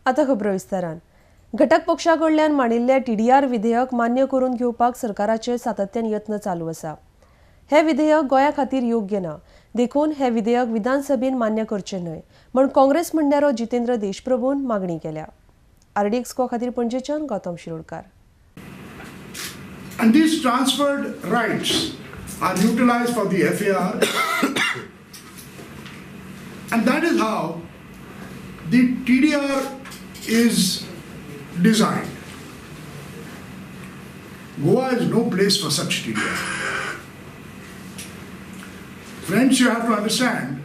आता खबरो विस्तारान घटक पक्षाकडल्यान मांडिल्ले TDR विधेयक मान्य करून घेवपाक सरकाराचे सातत्यान यत्न चालू आसा. हे विधेयक गोंया खातीर योग्य ना, देखून हे विधेयक विधानसभेन मान्य करचे न्हय म्हण काँग्रेस मंडारो जितेंद्र देशप्रभून मागणी केल्या. RD एक्सको खातीर पणजेच्यान Gautam Shirodkar. And these transferred rights are utilized for the FAR and that is how the TDR is designed. Goa is no place for such TDR. Friends, you have to understand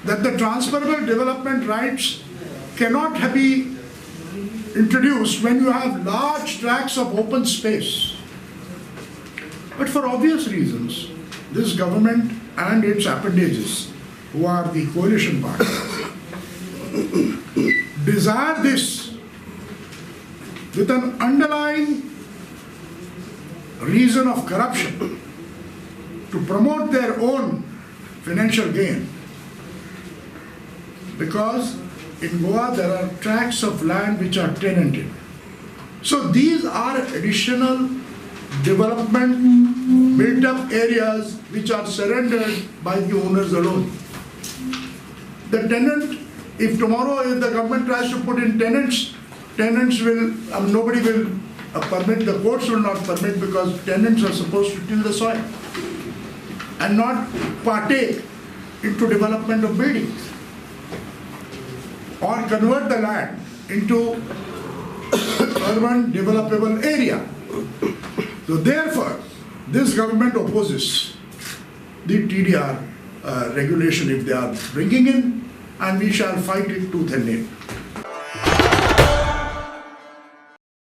that the transferable development rights cannot be introduced when you have large tracts of open space. But for obvious reasons, this government and its appendages, who are the coalition partners, desire this with an underlying reason of corruption to promote their own financial gain. Because in Goa there are tracts of land which are tenanted. So these are additional development built up areas which are surrendered by the owners alone. The tenant, if tomorrow if the government tries to put in tenants will, nobody will permit, the courts will not permit because tenants are supposed to till the soil and not partake into development of buildings or convert the land into urban developable area. So therefore, this government opposes the TDR regulation if they are bringing in, and we shall fight it tooth and nail.